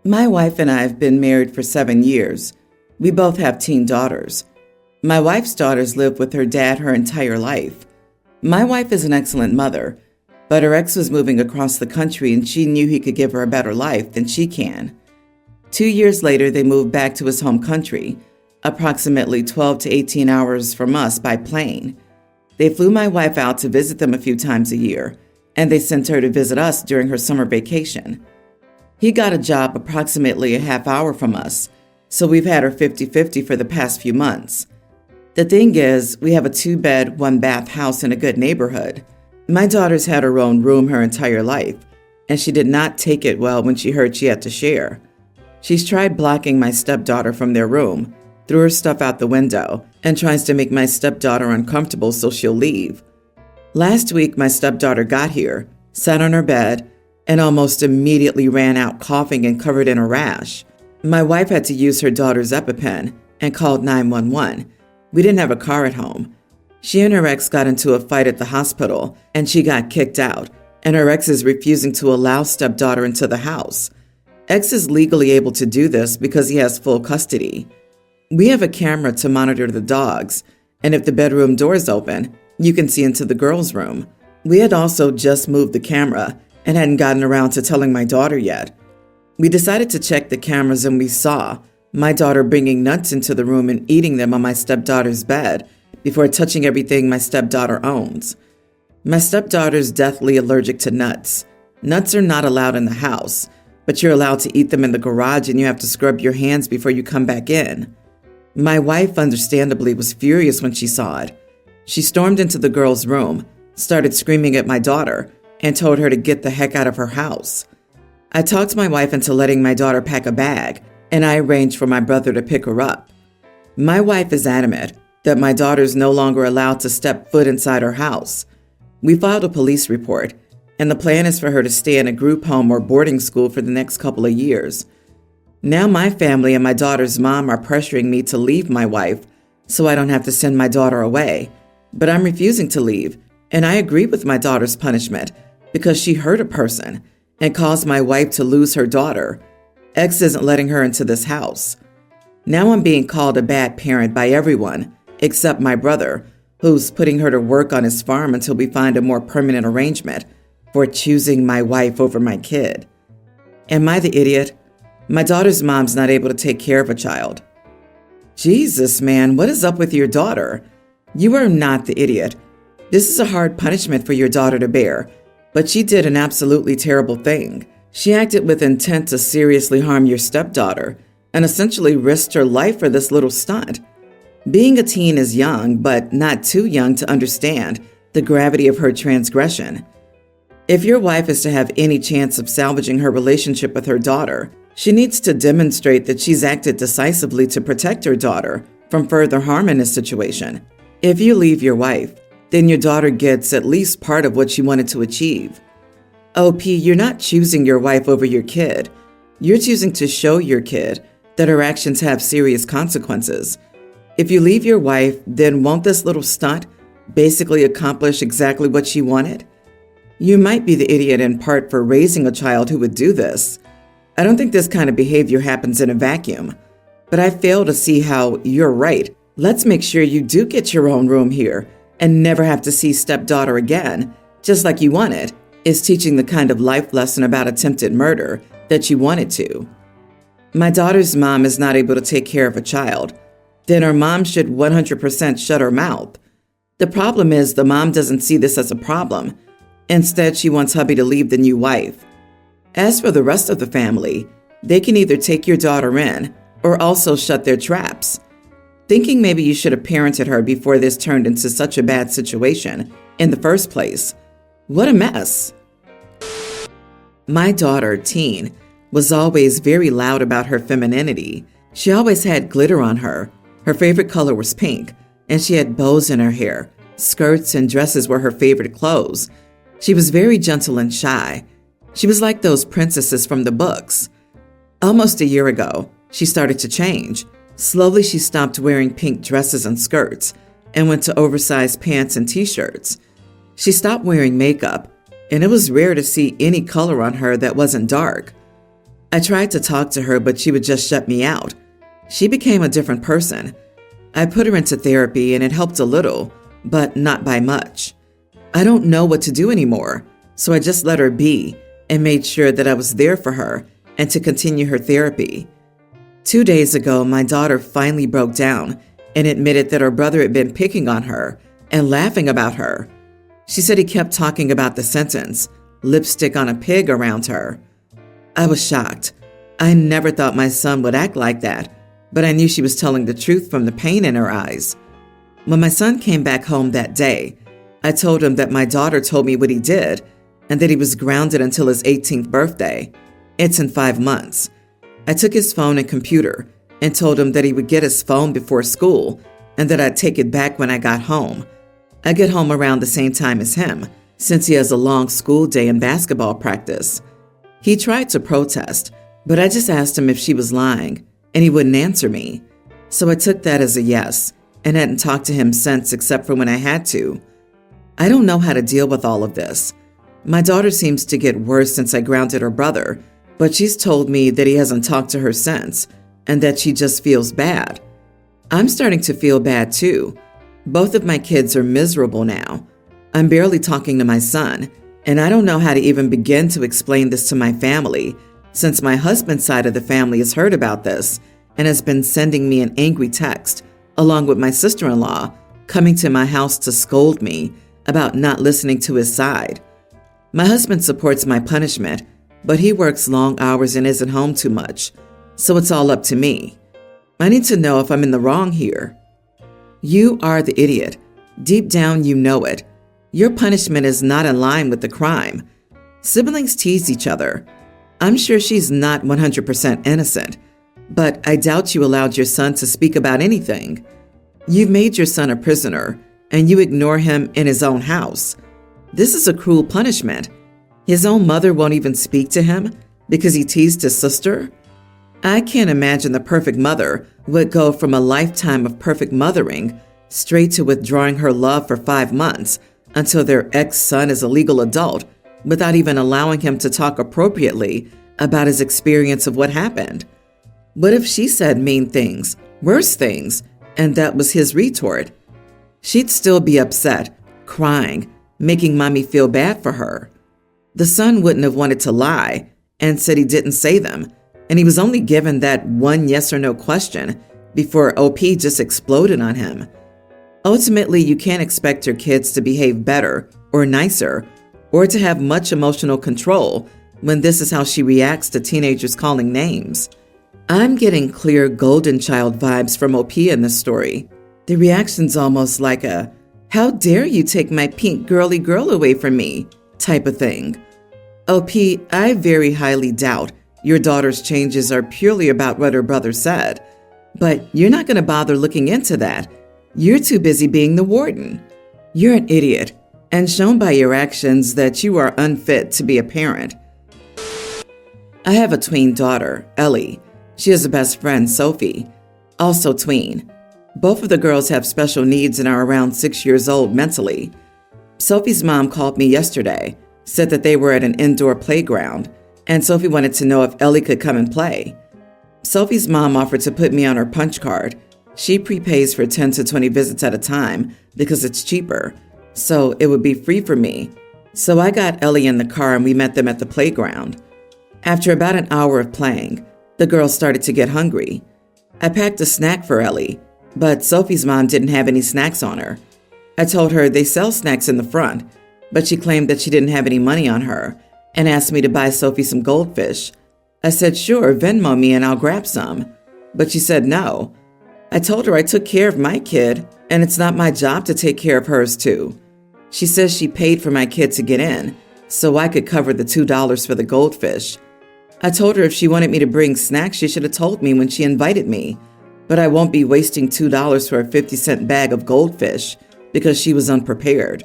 My wife and I have been married for 7 years. We both have teen daughters. My wife's daughters lived with her dad her entire life. My wife is an excellent mother, but her ex was moving across the country and she knew he could give her a better life than she can. 2 years later, they moved back to his home country, approximately 12 to 18 hours from us by plane. They flew my wife out to visit them a few times a year, and they sent her to visit us during her summer vacation. He got a job approximately a half hour from us, so we've had her 50-50 for the past few months. The thing is, we have a 2-bed, 1-bath house in a good neighborhood. My daughter's had her own room her entire life, and she did not take it well when she heard she had to share. She's tried blocking my stepdaughter from their room, threw her stuff out the window, and tries to make my stepdaughter uncomfortable so she'll leave. Last week, my stepdaughter got here, sat on her bed, and almost immediately ran out coughing and covered in a rash. My wife had to use her daughter's EpiPen and called 911. We didn't have a car at home. She and her ex got into a fight at the hospital, and she got kicked out, and her ex is refusing to allow stepdaughter into the house. Ex is legally able to do this because he has full custody. We have a camera to monitor the dogs, and if the bedroom door is open, you can see into the girls' room. We had also just moved the camera and hadn't gotten around to telling my daughter yet. We decided to check the cameras and we saw my daughter bringing nuts into the room and eating them on my stepdaughter's bed before touching everything my stepdaughter owns. My stepdaughter's deathly allergic to nuts. Nuts are not allowed in the house, but you're allowed to eat them in the garage and you have to scrub your hands before you come back in. My wife, understandably, was furious when she saw it. She stormed into the girl's room, started screaming at my daughter, and told her to get the heck out of her house. I talked my wife into letting my daughter pack a bag, and I arranged for my brother to pick her up. My wife is adamant that my daughter is no longer allowed to step foot inside her house. We filed a police report, and the plan is for her to stay in a group home or boarding school for the next couple of years. Now my family and my daughter's mom are pressuring me to leave my wife so I don't have to send my daughter away, but I'm refusing to leave, and I agree with my daughter's punishment because she hurt a person and caused my wife to lose her daughter. Ex isn't letting her into this house. Now I'm being called a bad parent by everyone except my brother, who's putting her to work on his farm until we find a more permanent arrangement for choosing my wife over my kid. Am I the idiot? My daughter's mom's not able to take care of a child. Jesus, man, what is up with your daughter? You are not the idiot. This is a hard punishment for your daughter to bear, but she did an absolutely terrible thing. She acted with intent to seriously harm your stepdaughter and essentially risked her life for this little stunt. Being a teen is young, but not too young to understand the gravity of her transgression. If your wife is to have any chance of salvaging her relationship with her daughter, she needs to demonstrate that she's acted decisively to protect her daughter from further harm in this situation. If you leave your wife, then your daughter gets at least part of what she wanted to achieve. OP, you're not choosing your wife over your kid. You're choosing to show your kid that her actions have serious consequences. If you leave your wife, then won't this little stunt basically accomplish exactly what she wanted? You might be the idiot in part for raising a child who would do this. I don't think this kind of behavior happens in a vacuum, but I fail to see how you're right. Let's make sure you do get your own room here and never have to see stepdaughter again, just like you wanted, is teaching the kind of life lesson about attempted murder that you wanted to. My daughter's mom is not able to take care of a child. Then her mom should 100% shut her mouth. The problem is the mom doesn't see this as a problem. Instead, she wants hubby to leave the new wife. As for the rest of the family, they can either take your daughter in or also shut their traps. Thinking maybe you should have parented her before this turned into such a bad situation in the first place. What a mess. My daughter, teen, was always very loud about her femininity. She always had glitter on her. Her favorite color was pink, and she had bows in her hair. Skirts and dresses were her favorite clothes. She was very gentle and shy. She was like those princesses from the books. Almost a year ago, she started to change. Slowly, she stopped wearing pink dresses and skirts and went to oversized pants and t-shirts. She stopped wearing makeup, and it was rare to see any color on her that wasn't dark. I tried to talk to her, but she would just shut me out. She became a different person. I put her into therapy and it helped a little, but not by much. I don't know what to do anymore, so I just let her be and made sure that I was there for her and to continue her therapy. 2 days ago, my daughter finally broke down and admitted that her brother had been picking on her and laughing about her. She said he kept talking about the sentence, lipstick on a pig, around her. I was shocked. I never thought my son would act like that, but I knew she was telling the truth from the pain in her eyes. When my son came back home that day, I told him that my daughter told me what he did and that he was grounded until his 18th birthday. It's in 5 months. I took his phone and computer and told him that he would get his phone before school and that I'd take it back when I got home. I get home around the same time as him, since he has a long school day and basketball practice. He tried to protest, but I just asked him if she was lying, and he wouldn't answer me. So I took that as a yes, and hadn't talked to him since except for when I had to. I don't know how to deal with all of this. My daughter seems to get worse since I grounded her brother, but she's told me that he hasn't talked to her since, and that she just feels bad. I'm starting to feel bad too. Both of my kids are miserable now. I'm barely talking to my son, and I don't know how to even begin to explain this to my family, since my husband's side of the family has heard about this and has been sending me an angry text, along with my sister-in-law coming to my house to scold me about not listening to his side. My husband supports my punishment, but he works long hours and isn't home too much, so it's all up to me. I need to know if I'm in the wrong here. You are the idiot. Deep down, you know it. Your punishment is not in line with the crime. Siblings tease each other. I'm sure she's not 100% innocent, but I doubt you allowed your son to speak about anything. You've made your son a prisoner, and you ignore him in his own house. This is a cruel punishment. His own mother won't even speak to him because he teased his sister? I can't imagine the perfect mother would go from a lifetime of perfect mothering straight to withdrawing her love for 5 months until their ex-son is a legal adult without even allowing him to talk appropriately about his experience of what happened. What if she said mean things, worse things, and that was his retort? She'd still be upset, crying, making mommy feel bad for her. The son wouldn't have wanted to lie and said he didn't say them, and he was only given that one yes or no question before OP just exploded on him. Ultimately, you can't expect your kids to behave better or nicer or to have much emotional control when this is how she reacts to teenagers calling names. I'm getting clear golden child vibes from OP in this story. The reaction's almost like a, "How dare you take my pink girly girl away from me?" type of thing. OP, I very highly doubt your daughter's changes are purely about what her brother said, but you're not going to bother looking into that. You're too busy being the warden. You're an idiot, and shown by your actions that you are unfit to be a parent. I have a tween daughter, Ellie. She has a best friend, Sophie, also tween. Both of the girls have special needs and are around 6 years old mentally. Sophie's mom called me yesterday, said that they were at an indoor playground, and Sophie wanted to know if Ellie could come and play. Sophie's mom offered to put me on her punch card. She prepays for 10 to 20 visits at a time because it's cheaper, so it would be free for me. So I got Ellie in the car and we met them at the playground. After about an hour of playing, the girls started to get hungry. I packed a snack for Ellie, but Sophie's mom didn't have any snacks on her. I told her they sell snacks in the front, but she claimed that she didn't have any money on her and asked me to buy Sophie some goldfish. I said, sure, Venmo me and I'll grab some. But she said no. I told her I took care of my kid and it's not my job to take care of hers too. She says she paid for my kid to get in so I could cover the $2 for the goldfish. I told her if she wanted me to bring snacks, she should have told me when she invited me. But I won't be wasting $2 for a 50-cent bag of goldfish because she was unprepared.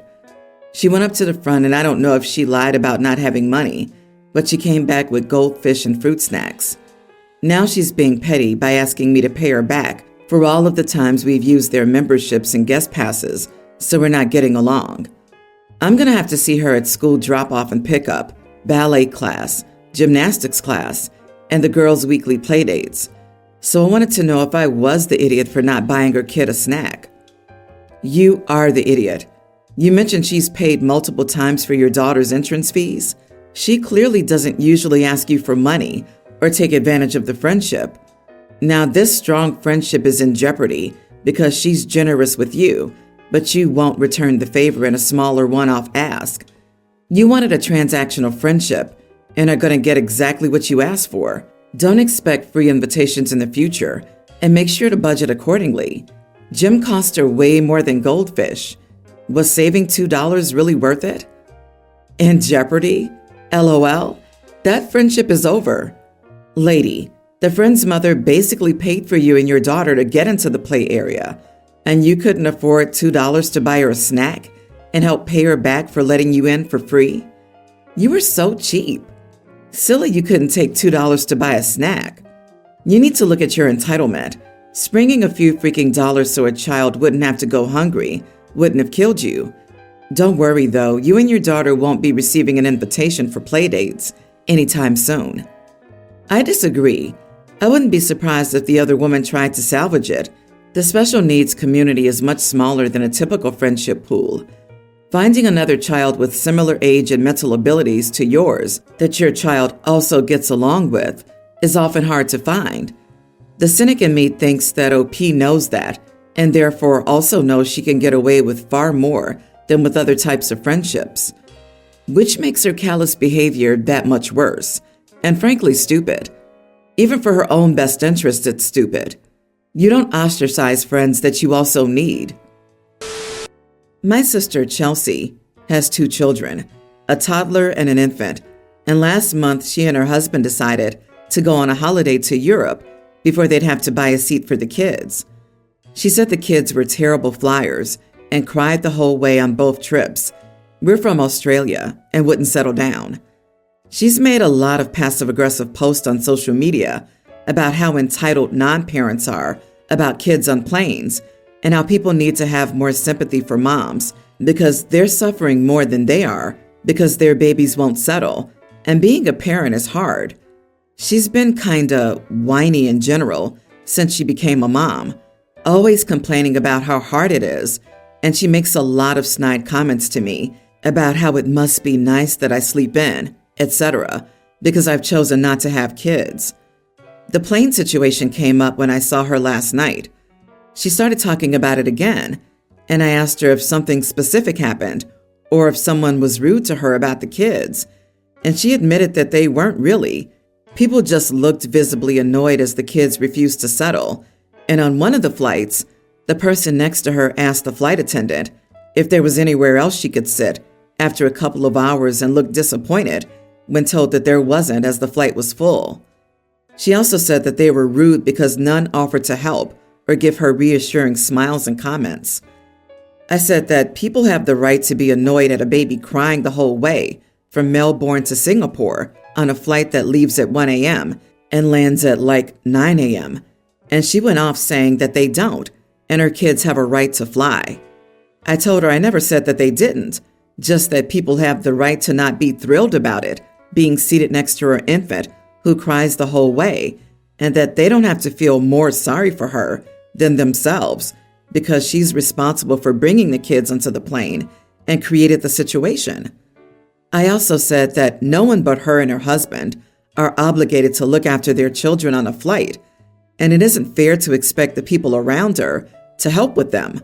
She went up to the front and I don't know if she lied about not having money, but she came back with goldfish and fruit snacks. Now she's being petty by asking me to pay her back for all of the times we've used their memberships and guest passes, so we're not getting along. I'm going to have to see her at school drop-off and pick-up, ballet class, gymnastics class, and the girls' weekly playdates. So I wanted to know if I was the idiot for not buying her kid a snack. You are the idiot. You mentioned she's paid multiple times for your daughter's entrance fees. She clearly doesn't usually ask you for money or take advantage of the friendship. Now, this strong friendship is in jeopardy because she's generous with you, but you won't return the favor in a smaller one-off ask. You wanted a transactional friendship and are going to get exactly what you asked for. Don't expect free invitations in the future and make sure to budget accordingly. Gym costs are way more than goldfish. Was saving $2 really worth it? In jeopardy? LOL? That friendship is over. Lady, the friend's mother basically paid for you and your daughter to get into the play area, and you couldn't afford $2 to buy her a snack and help pay her back for letting you in for free? You were so cheap. Silly you couldn't take $2 to buy a snack. You need to look at your entitlement. Springing a few freaking dollars so a child wouldn't have to go hungry wouldn't have killed you. Don't worry though, you and your daughter won't be receiving an invitation for playdates anytime soon. I disagree. I wouldn't be surprised if the other woman tried to salvage it. The special needs community is much smaller than a typical friendship pool. Finding another child with similar age and mental abilities to yours that your child also gets along with is often hard to find. The cynic in me thinks that OP knows that and therefore also knows she can get away with far more than with other types of friendships, which makes her callous behavior that much worse and frankly stupid. Even for her own best interest, it's stupid. You don't ostracize friends that you also need. My sister, Chelsea, has 2 children, a toddler and an infant, and last month she and her husband decided to go on a holiday to Europe before they'd have to buy a seat for the kids. She said the kids were terrible flyers and cried the whole way on both trips. We're from Australia and wouldn't settle down. She's made a lot of passive-aggressive posts on social media about how entitled non-parents are about kids on planes and how people need to have more sympathy for moms because they're suffering more than they are because their babies won't settle, and being a parent is hard. She's been kinda whiny in general since she became a mom, always complaining about how hard it is, and she makes a lot of snide comments to me about how it must be nice that I sleep in, etc., because I've chosen not to have kids. The plane situation came up when I saw her last night. She started talking about it again, and I asked her if something specific happened or if someone was rude to her about the kids, and she admitted that they weren't really. People just looked visibly annoyed as the kids refused to settle, and on one of the flights, the person next to her asked the flight attendant if there was anywhere else she could sit after a couple of hours and looked disappointed when told that there wasn't as the flight was full. She also said that they were rude because none offered to help or give her reassuring smiles and comments. I said that people have the right to be annoyed at a baby crying the whole way from Melbourne to Singapore on a flight that leaves at 1 a.m. and lands at like 9 a.m. And she went off saying that they don't, and her kids have a right to fly. I told her I never said that they didn't, just that people have the right to not be thrilled about it, being seated next to her infant who cries the whole way, and that they don't have to feel more sorry for her than themselves because she's responsible for bringing the kids onto the plane and created the situation. I also said that no one but her and her husband are obligated to look after their children on a flight, and it isn't fair to expect the people around her to help with them.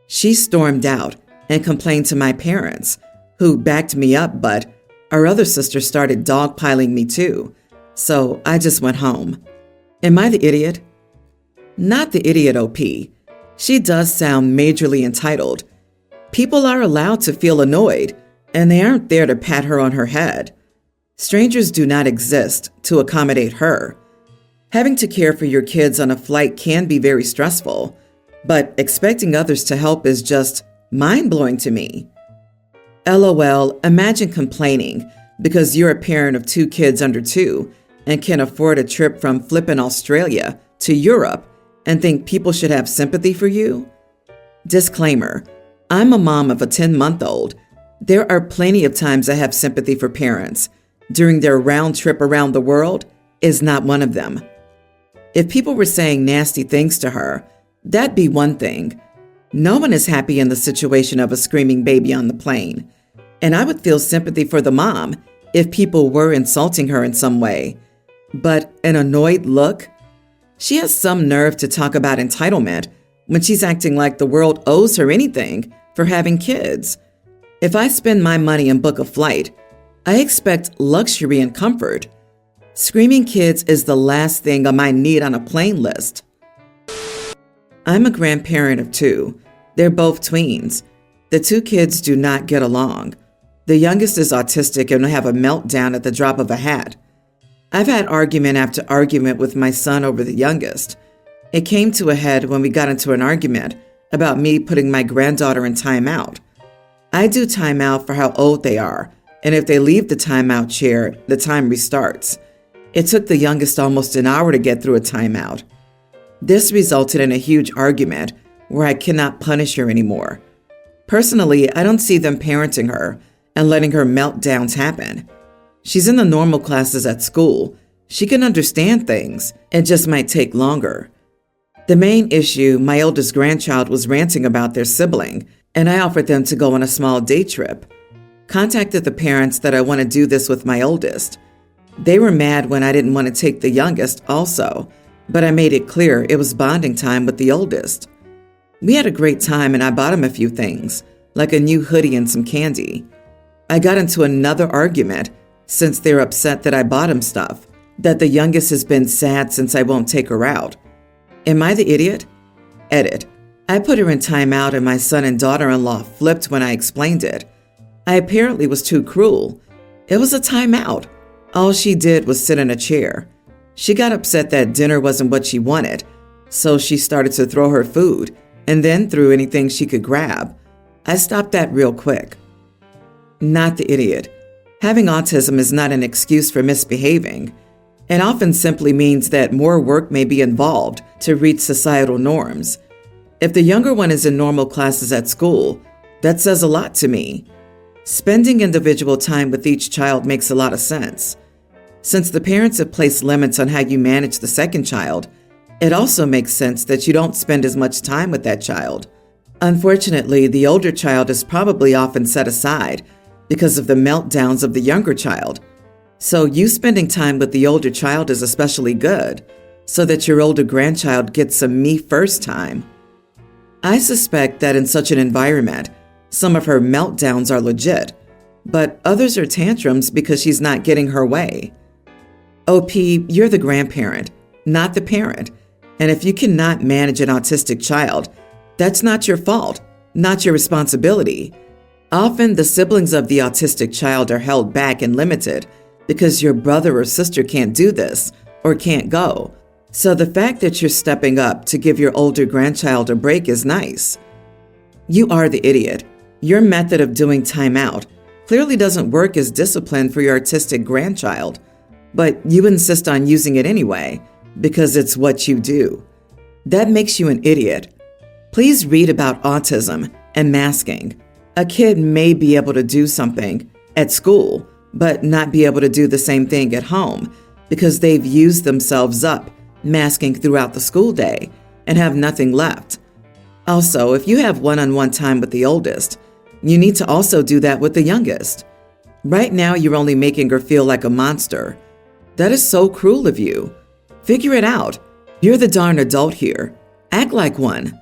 She stormed out and complained to my parents, who backed me up, but our other sister started dogpiling me too, so I just went home. Am I the idiot? Not the idiot, OP. She does sound majorly entitled. People are allowed to feel annoyed, and they aren't there to pat her on her head. Strangers do not exist to accommodate her. Having to care for your kids on a flight can be very stressful, but expecting others to help is just mind-blowing to me. LOL, imagine complaining because you're a parent of 2 kids under 2 and can afford a trip from flippin' Australia to Europe and think people should have sympathy for you? Disclaimer, I'm a mom of a 10-month-old. There are plenty of times I have sympathy for parents during their round trip around the world is not one of them. If people were saying nasty things to her, that'd be one thing. No one is happy in the situation of a screaming baby on the plane. And I would feel sympathy for the mom if people were insulting her in some way. But an annoyed look? She has some nerve to talk about entitlement when she's acting like the world owes her anything for having kids. If I spend my money and book a flight, I expect luxury and comfort. Screaming kids is the last thing on my need on a plane list. I'm a grandparent of 2. They're both tweens. The 2 kids do not get along. The youngest is autistic and will have a meltdown at the drop of a hat. I've had argument after argument with my son over the youngest. It came to a head when we got into an argument about me putting my granddaughter in timeout. I do timeout for how old they are, and if they leave the timeout chair, the time restarts. It took the youngest almost an hour to get through a timeout. This resulted in a huge argument where I cannot punish her anymore. Personally, I don't see them parenting her and letting her meltdowns happen. She's in the normal classes at school. She can understand things. It just might take longer. The main issue, my oldest grandchild was ranting about their sibling, and I offered them to go on a small day trip. Contacted the parents that I want to do this with my oldest. They were mad when I didn't want to take the youngest also, but I made it clear it was bonding time with the oldest. We had a great time and I bought him a few things, like a new hoodie and some candy. I got into another argument since they're upset that I bought him stuff, that the youngest has been sad since I won't take her out. Am I the idiot? Edit. I put her in timeout and my son and daughter-in-law flipped when I explained it. I apparently was too cruel. It was a timeout. All she did was sit in a chair. She got upset that dinner wasn't what she wanted, so she started to throw her food and then threw anything she could grab. I stopped that real quick. Not the idiot. Having autism is not an excuse for misbehaving. It often simply means that more work may be involved to reach societal norms. If the younger one is in normal classes at school, that says a lot to me. Spending individual time with each child makes a lot of sense. Since the parents have placed limits on how you manage the second child, it also makes sense that you don't spend as much time with that child. Unfortunately, the older child is probably often set aside because of the meltdowns of the younger child. So you spending time with the older child is especially good, so that your older grandchild gets some me first time. I suspect that in such an environment, some of her meltdowns are legit, but others are tantrums because she's not getting her way. OP, you're the grandparent, not the parent, and if you cannot manage an autistic child, that's not your fault, not your responsibility. Often, the siblings of the autistic child are held back and limited because your brother or sister can't do this or can't go. So the fact that you're stepping up to give your older grandchild a break is nice. You are the idiot. Your method of doing timeout clearly doesn't work as discipline for your autistic grandchild, but you insist on using it anyway because it's what you do. That makes you an idiot. Please read about autism and masking. A kid may be able to do something at school, but not be able to do the same thing at home because they've used themselves up masking throughout the school day and have nothing left. Also, if you have one-on-one time with the oldest, you need to also do that with the youngest. Right now, you're only making her feel like a monster. That is so cruel of you. Figure it out. You're the darn adult here. Act like one.